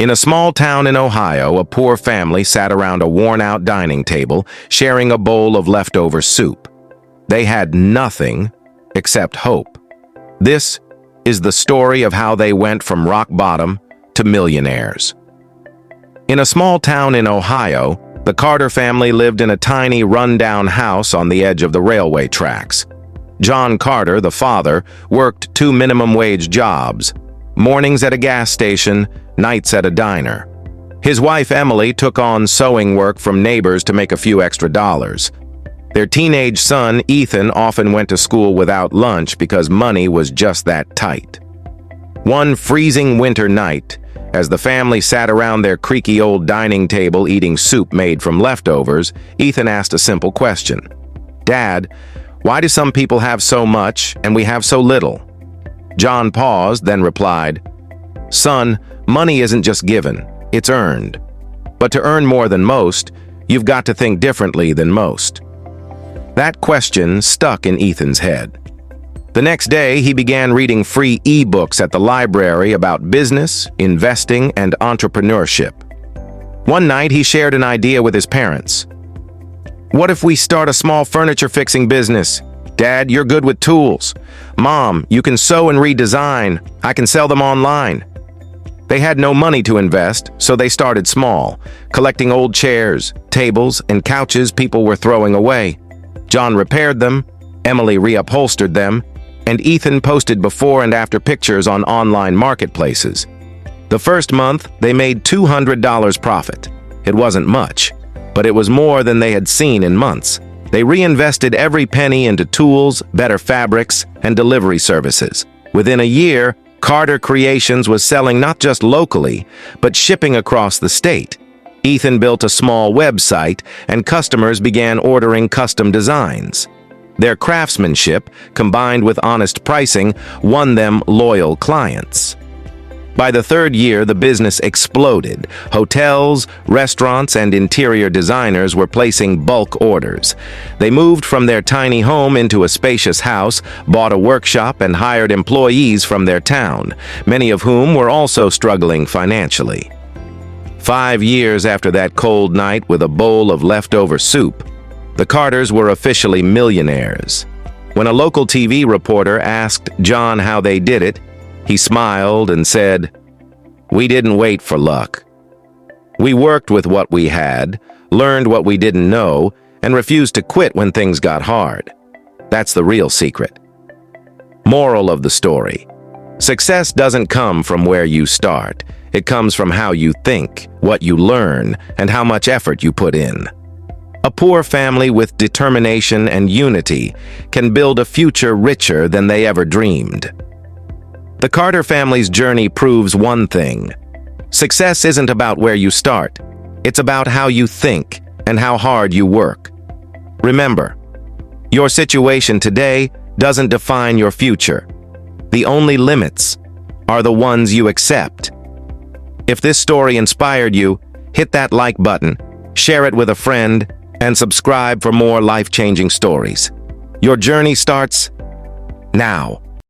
In a small town in Ohio, a poor family sat around a worn-out dining table, sharing a bowl of leftover soup. They had nothing except hope. This is the story of how they went from rock bottom to millionaires. In a small town in Ohio, the Carter family lived in a tiny, run-down house on the edge of the railway tracks. John Carter, the father, worked 2 minimum-wage jobs, mornings at a gas station, nights at a diner. His wife, Emily, took on sewing work from neighbors to make a few extra dollars. Their teenage son, Ethan, often went to school without lunch because money was just that tight. One freezing winter night, as the family sat around their creaky old dining table eating soup made from leftovers, Ethan asked a simple question. "Dad, why do some people have so much and we have so little?" John paused, then replied, "Son, money isn't just given, it's earned. But to earn more than most, you've got to think differently than most." That question stuck in Ethan's head. The next day, he began reading free e-books at the library about business, investing, and entrepreneurship. One night, he shared an idea with his parents. "What if we start a small furniture fixing business? Dad, you're good with tools. Mom, you can sew and redesign. I can sell them online." They had no money to invest, so they started small, collecting old chairs, tables, and couches people were throwing away. John repaired them, Emily reupholstered them, and Ethan posted before and after pictures on online marketplaces. The first month, they made $200 profit. It wasn't much, but it was more than they had seen in months. They reinvested every penny into tools, better fabrics, and delivery services. Within a year, Carter Creations was selling not just locally, but shipping across the state. Ethan built a small website, and customers began ordering custom designs. Their craftsmanship, combined with honest pricing, won them loyal clients. By the third year, the business exploded. Hotels, restaurants, and interior designers were placing bulk orders. They moved from their tiny home into a spacious house, bought a workshop, and hired employees from their town, many of whom were also struggling financially. 5 years after that cold night with a bowl of leftover soup, the Carters were officially millionaires. When a local TV reporter asked John how they did it, he smiled and said, "We didn't wait for luck. We worked with what we had, learned what we didn't know, and refused to quit when things got hard. That's the real secret." Moral of the story: success doesn't come from where you start. It comes from how you think, what you learn, and how much effort you put in. A poor family with determination and unity can build a future richer than they ever dreamed. The Carter family's journey proves one thing: success isn't about where you start. It's about how you think and how hard you work. Remember, your situation today doesn't define your future. The only limits are the ones you accept. If this story inspired you, hit that like button, share it with a friend, and subscribe for more life-changing stories. Your journey starts now.